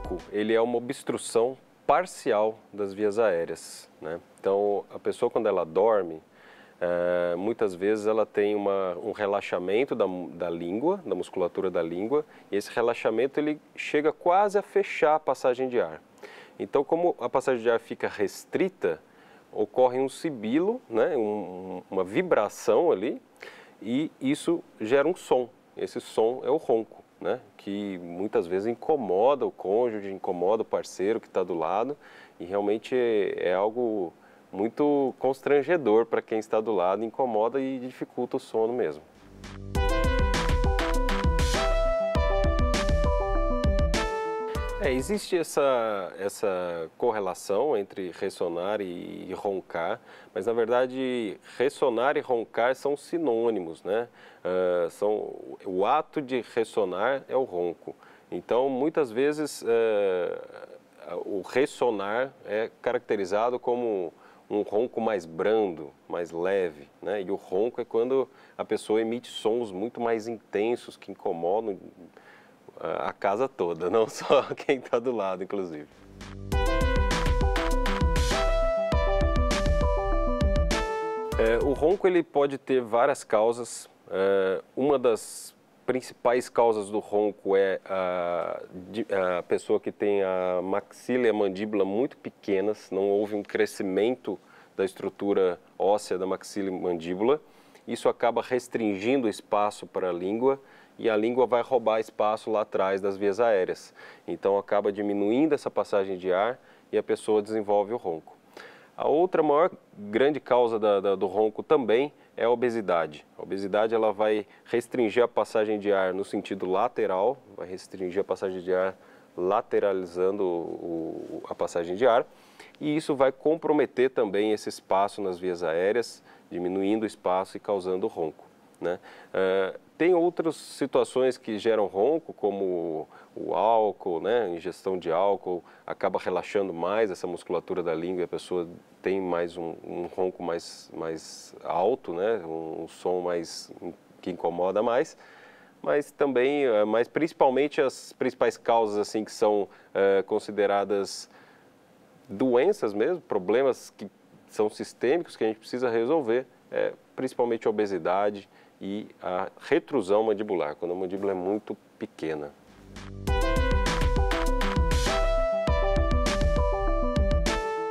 ronco, ele é uma obstrução parcial das vias aéreas, né? Então, a pessoa quando ela dorme, muitas vezes ela tem um relaxamento da língua, da musculatura da língua, e esse relaxamento ele chega quase a fechar a passagem de ar. Então, como a passagem de ar fica restrita, ocorre um sibilo, né? Uma vibração ali, e isso gera um som. Esse som é o ronco, né? Que muitas vezes incomoda o cônjuge, incomoda o parceiro que está do lado, e realmente é algo muito constrangedor para quem está do lado, incomoda e dificulta o sono mesmo. Existe essa correlação entre ressonar e roncar, mas na verdade ressonar e roncar são sinônimos, né? O ato de ressonar é o ronco. Então, muitas vezes o ressonar é caracterizado como um ronco mais brando, mais leve, né? E o ronco é quando a pessoa emite sons muito mais intensos que incomodam a casa toda, não só quem está do lado, inclusive. O ronco ele pode ter várias causas. Uma das principais causas do ronco é a pessoa que tem a maxila e a mandíbula muito pequenas, não houve um crescimento da estrutura óssea da maxila e mandíbula. Isso acaba restringindo o espaço para a língua, e a língua vai roubar espaço lá atrás das vias aéreas. Então acaba diminuindo essa passagem de ar e a pessoa desenvolve o ronco. A outra maior grande causa do ronco também é a obesidade. A obesidade ela vai restringir a passagem de ar no sentido lateral, vai restringir a passagem de ar lateralizando a passagem de ar, e isso vai comprometer também esse espaço nas vias aéreas, diminuindo o espaço e causando ronco, né? Tem outras situações que geram ronco, como o álcool, né? A ingestão de álcool acaba relaxando mais essa musculatura da língua e a pessoa tem mais um ronco mais alto, né? Um som que incomoda mais. Mas também, mas principalmente as principais causas assim que são consideradas doenças mesmo, problemas que são sistêmicos que a gente precisa resolver, principalmente a obesidade e a retrusão mandibular, quando a mandíbula é muito pequena.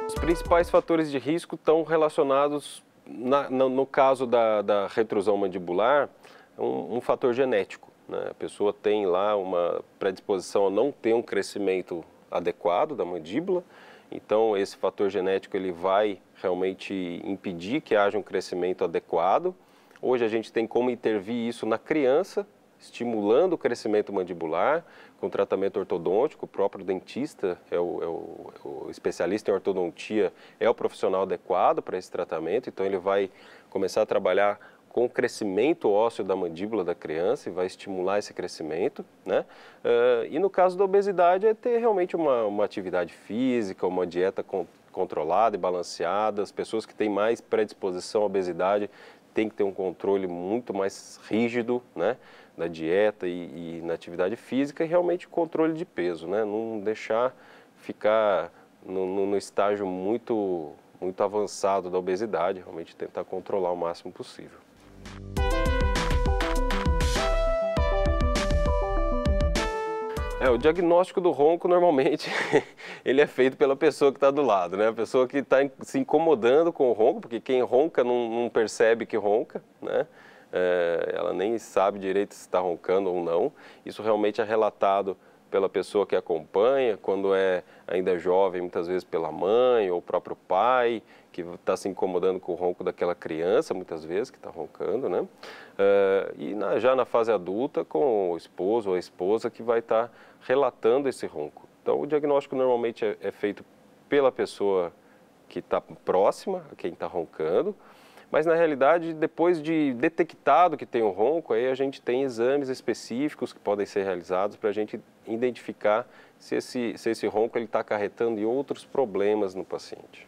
Os principais fatores de risco estão relacionados, no caso da retrusão mandibular, um fator genético, né? A pessoa tem lá uma predisposição a não ter um crescimento adequado da mandíbula, então esse fator genético ele vai realmente impedir que haja um crescimento adequado. Hoje a gente tem como intervir isso na criança, estimulando o crescimento mandibular, com tratamento ortodôntico. O próprio dentista, o especialista em ortodontia, é o profissional adequado para esse tratamento, então ele vai começar a trabalhar com o crescimento ósseo da mandíbula da criança e vai estimular esse crescimento, né? E no caso da obesidade é ter realmente uma atividade física, uma dieta controlada e balanceada. As pessoas que têm mais predisposição à obesidade tem que ter um controle muito mais rígido, né, da dieta e na atividade física, e realmente controle de peso, né, não deixar ficar no estágio muito avançado da obesidade, realmente tentar controlar o máximo possível. O diagnóstico do ronco, normalmente, ele é feito pela pessoa que está do lado, né? A pessoa que está se incomodando com o ronco, porque quem ronca não percebe que ronca, né? Ela nem sabe direito se está roncando ou não. Isso realmente é relatado pela pessoa que acompanha, quando ainda é jovem, muitas vezes pela mãe ou o próprio pai, que está se incomodando com o ronco daquela criança, muitas vezes, que está roncando, né? E já na fase adulta, com o esposo ou a esposa que vai estar relatando esse ronco. Então, o diagnóstico normalmente é feito pela pessoa que está próxima a quem está roncando, mas na realidade, depois de detectado que tem um ronco, aí a gente tem exames específicos que podem ser realizados para a gente identificar se esse ronco está acarretando em outros problemas no paciente.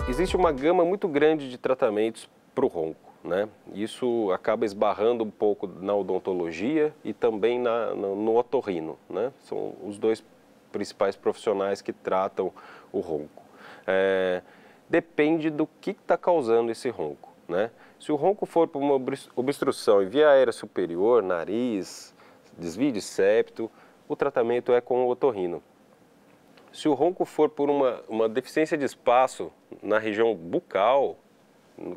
Existe uma gama muito grande de tratamentos para o ronco. né? Isso acaba esbarrando um pouco na odontologia e também no otorrino, né? São os dois principais profissionais que tratam o ronco. Depende do que está causando esse ronco, né? Se o ronco for por uma obstrução em via aérea superior, nariz, desvio de septo, o tratamento é com o otorrino. Se o ronco for por uma deficiência de espaço na região bucal,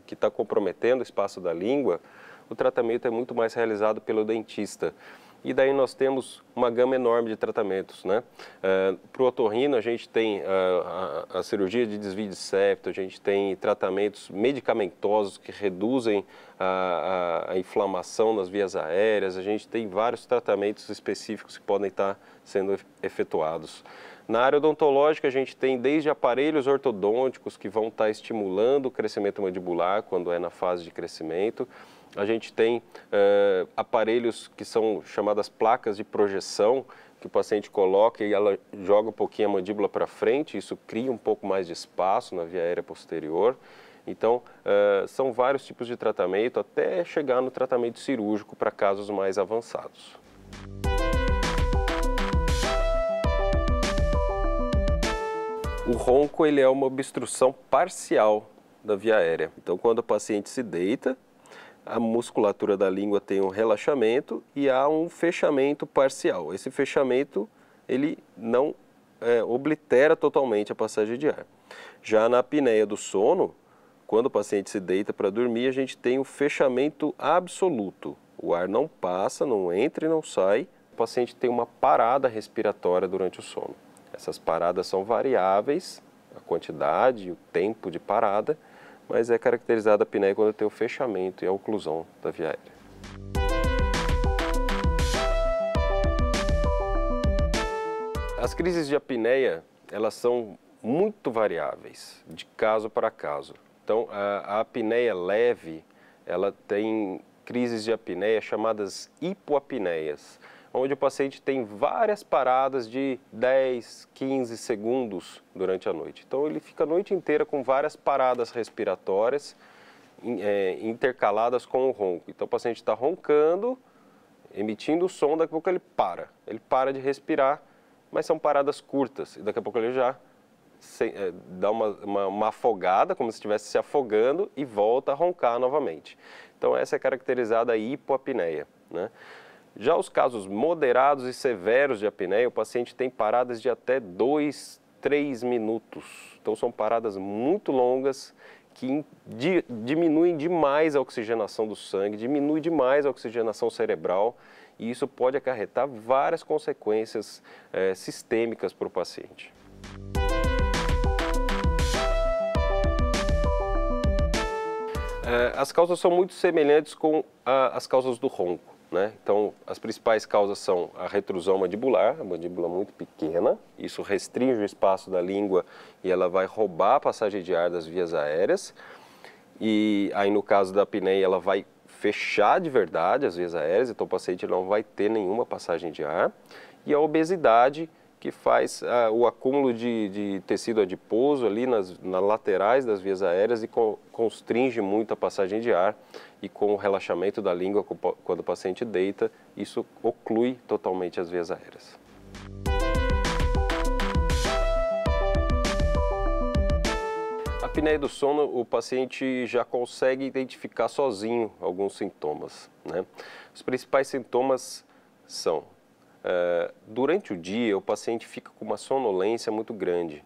que está comprometendo o espaço da língua, o tratamento é muito mais realizado pelo dentista. E daí nós temos uma gama enorme de tratamentos, né? Para o otorrino a gente tem a cirurgia de desvio de septo, a gente tem tratamentos medicamentosos que reduzem a inflamação nas vias aéreas, a gente tem vários tratamentos específicos que podem estar sendo efetuados. Na área odontológica a gente tem desde aparelhos ortodônticos que vão estar estimulando o crescimento mandibular quando é na fase de crescimento. A gente tem aparelhos que são chamadas placas de projeção, que o paciente coloca e ela joga um pouquinho a mandíbula para frente, isso cria um pouco mais de espaço na via aérea posterior. Então, são vários tipos de tratamento, até chegar no tratamento cirúrgico para casos mais avançados. O ronco ele é uma obstrução parcial da via aérea. Então, quando o paciente se deita, a musculatura da língua tem um relaxamento e há um fechamento parcial. Esse fechamento ele não oblitera totalmente a passagem de ar. Já na apneia do sono, quando o paciente se deita para dormir, a gente tem o fechamento absoluto. O ar não passa, não entra e não sai. O paciente tem uma parada respiratória durante o sono. Essas paradas são variáveis, a quantidade e o tempo de parada, mas é caracterizada a apneia quando tem o fechamento e a oclusão da via aérea. As crises de apneia, elas são muito variáveis, de caso para caso. Então, a apneia leve, ela tem crises de apneia chamadas hipoapneias, onde o paciente tem várias paradas de 10, 15 segundos durante a noite. Então ele fica a noite inteira com várias paradas respiratórias intercaladas com o ronco. Então o paciente está roncando, emitindo o som, daqui a pouco ele para de respirar, mas são paradas curtas, e daqui a pouco ele já dá uma afogada, como se estivesse se afogando, e volta a roncar novamente. Então essa é caracterizada a hipoapneia, né? Já os casos moderados e severos de apneia, o paciente tem paradas de até 2, 3 minutos. Então são paradas muito longas que diminuem demais a oxigenação do sangue, diminui demais a oxigenação cerebral e isso pode acarretar várias consequências sistêmicas para o paciente. As causas são muito semelhantes com as causas do ronco, né? Então, as principais causas são a retrusão mandibular, a mandíbula muito pequena, isso restringe o espaço da língua e ela vai roubar a passagem de ar das vias aéreas. E aí, no caso da apneia, ela vai fechar de verdade as vias aéreas, então o paciente não vai ter nenhuma passagem de ar. E a obesidade, que faz o acúmulo de tecido adiposo ali nas laterais das vias aéreas e constringe muito a passagem de ar, e com o relaxamento da língua quando o paciente deita, isso oclui totalmente as vias aéreas. A apneia do sono, o paciente já consegue identificar sozinho alguns sintomas, né? Os principais sintomas são: durante o dia, o paciente fica com uma sonolência muito grande.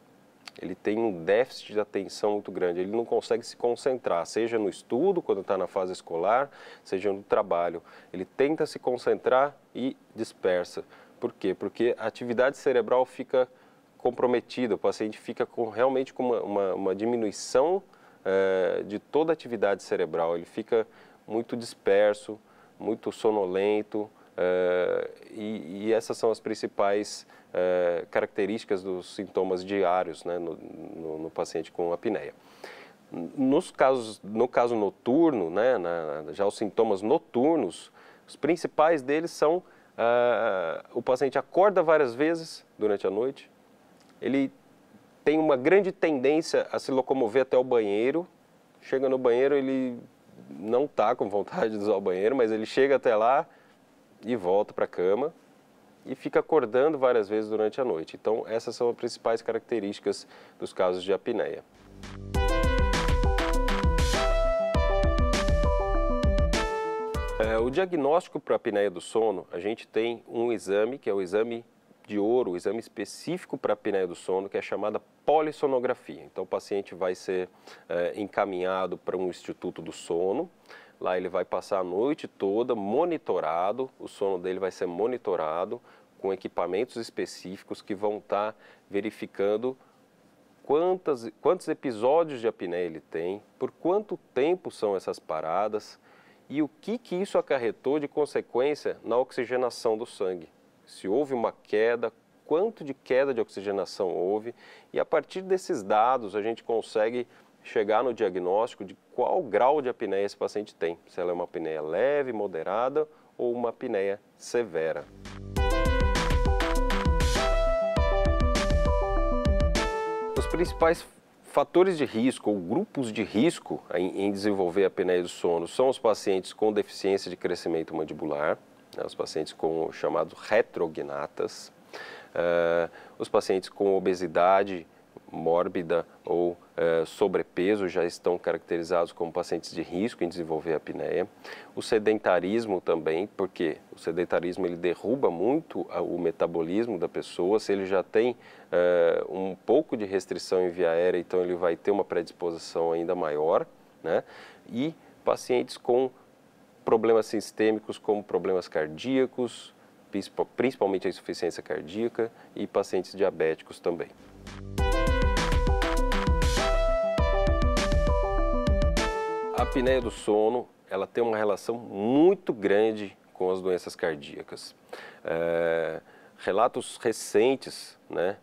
Ele tem um déficit de atenção muito grande, ele não consegue se concentrar, seja no estudo, quando está na fase escolar, seja no trabalho. Ele tenta se concentrar e dispersa. Por quê? Porque a atividade cerebral fica comprometida, o paciente fica realmente com uma diminuição de toda a atividade cerebral. Ele fica muito disperso, muito sonolento, e essas são as principais características dos sintomas diários, né, no paciente com apneia. No caso noturno, né, já os sintomas noturnos, os principais deles são o paciente acorda várias vezes durante a noite, ele tem uma grande tendência a se locomover até o banheiro, chega no banheiro, ele não está com vontade de usar o banheiro, mas ele chega até lá e volta para a cama e fica acordando várias vezes durante a noite. Então, essas são as principais características dos casos de apneia. O diagnóstico para a apneia do sono, a gente tem um exame, que é o exame de ouro, o exame específico para a apneia do sono, que é chamada polissonografia. Então, o paciente vai ser encaminhado para um instituto do sono. Lá ele vai passar a noite toda monitorado, o sono dele vai ser monitorado com equipamentos específicos que vão estar verificando quantos episódios de apneia ele tem, por quanto tempo são essas paradas e o que isso acarretou de consequência na oxigenação do sangue. Se houve uma queda, quanto de queda de oxigenação houve, e a partir desses dados a gente consegue chegar no diagnóstico de qual grau de apneia esse paciente tem, se ela é uma apneia leve, moderada ou uma apneia severa. Os principais fatores de risco ou grupos de risco em desenvolver a apneia do sono são os pacientes com deficiência de crescimento mandibular, os pacientes com chamados retrognatas, os pacientes com obesidade mórbida ou sobrepeso já estão caracterizados como pacientes de risco em desenvolver a apneia. O sedentarismo também, porque o sedentarismo ele derruba muito o metabolismo da pessoa. Se ele já tem um pouco de restrição em via aérea, então ele vai ter uma predisposição ainda maior, né? E pacientes com problemas sistêmicos como problemas cardíacos, principalmente a insuficiência cardíaca, e pacientes diabéticos também. A apneia do sono, ela tem uma relação muito grande com as doenças cardíacas. Relatos recentes, né,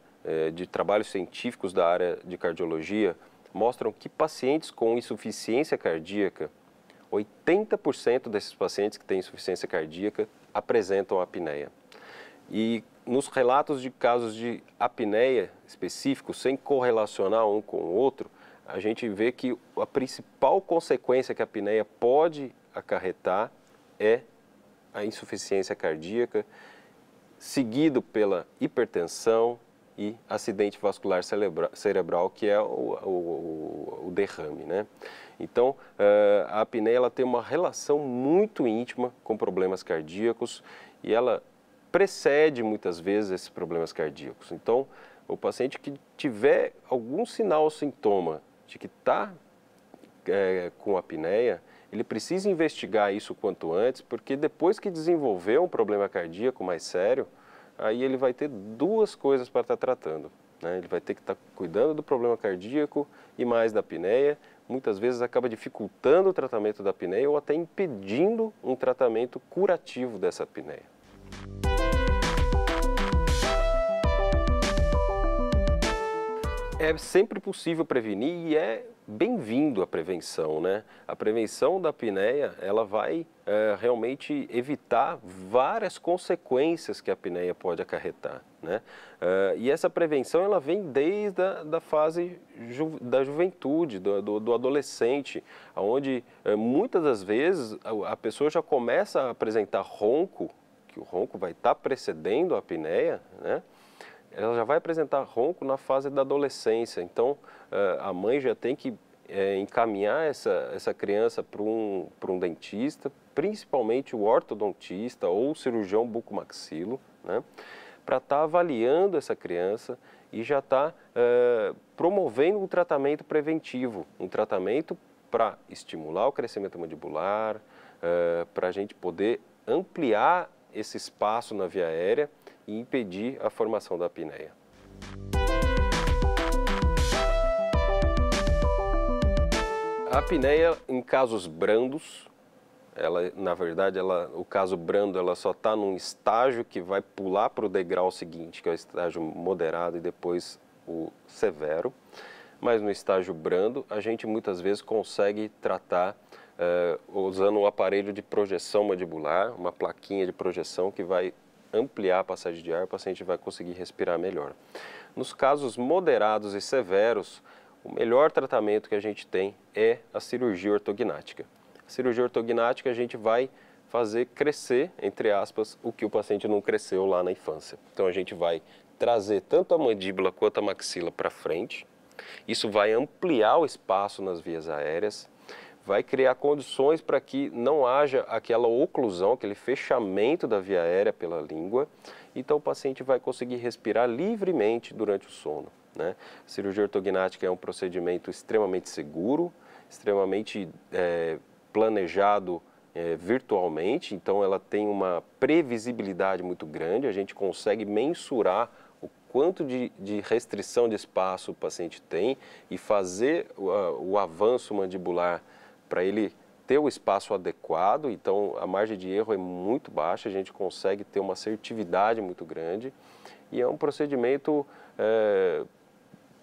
de trabalhos científicos da área de cardiologia mostram que pacientes com insuficiência cardíaca, 80% desses pacientes que têm insuficiência cardíaca apresentam apneia. E nos relatos de casos de apneia específicos, sem correlacionar um com o outro, a gente vê que a principal consequência que a apneia pode acarretar é a insuficiência cardíaca, seguido pela hipertensão e acidente vascular cerebral, que é o derrame, né? Então, a apneia ela tem uma relação muito íntima com problemas cardíacos e ela precede muitas vezes esses problemas cardíacos. Então, o paciente que tiver algum sinal ou sintoma de que está com apneia, ele precisa investigar isso quanto antes, porque depois que desenvolver um problema cardíaco mais sério, aí ele vai ter duas coisas para estar tratando, né? Ele vai ter que estar cuidando do problema cardíaco e mais da apneia. Muitas vezes acaba dificultando o tratamento da apneia ou até impedindo um tratamento curativo dessa apneia. É sempre possível prevenir e é bem-vindo a prevenção, né? A prevenção da apneia, ela vai realmente evitar várias consequências que a apneia pode acarretar, né? E essa prevenção, ela vem desde a fase da juventude, do adolescente, onde muitas das vezes a pessoa já começa a apresentar ronco, que o ronco vai estar precedendo a apneia, né? Ela já vai apresentar ronco na fase da adolescência, então a mãe já tem que encaminhar essa criança para um dentista, principalmente o ortodontista ou o cirurgião bucomaxilo, né, para estar avaliando essa criança e já estar promovendo um tratamento preventivo, um tratamento para estimular o crescimento mandibular, para a gente poder ampliar esse espaço na via aérea e impedir a formação da apneia. A apneia, em casos brandos, na verdade, o caso brando ela só está num estágio que vai pular para o degrau seguinte, que é o estágio moderado e depois o severo. Mas no estágio brando, a gente muitas vezes consegue tratar usando um aparelho de projeção mandibular, uma plaquinha de projeção que vai ampliar a passagem de ar, o paciente vai conseguir respirar melhor. Nos casos moderados e severos, o melhor tratamento que a gente tem é a cirurgia ortognática. A cirurgia ortognática a gente vai fazer crescer, entre aspas, o que o paciente não cresceu lá na infância. Então a gente vai trazer tanto a mandíbula quanto a maxila para frente. Isso vai ampliar o espaço nas vias aéreas, vai criar condições para que não haja aquela oclusão, aquele fechamento da via aérea pela língua. Então o paciente vai conseguir respirar livremente durante o sono, né? A cirurgia ortognática é um procedimento extremamente seguro, extremamente planejado virtualmente, então ela tem uma previsibilidade muito grande, a gente consegue mensurar o quanto de restrição de espaço o paciente tem e fazer o avanço mandibular para ele ter o espaço adequado, então a margem de erro é muito baixa, a gente consegue ter uma assertividade muito grande e é um procedimento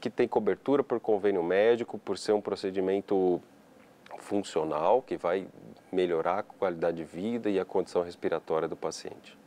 que tem cobertura por convênio médico, por ser um procedimento funcional, que vai melhorar a qualidade de vida e a condição respiratória do paciente.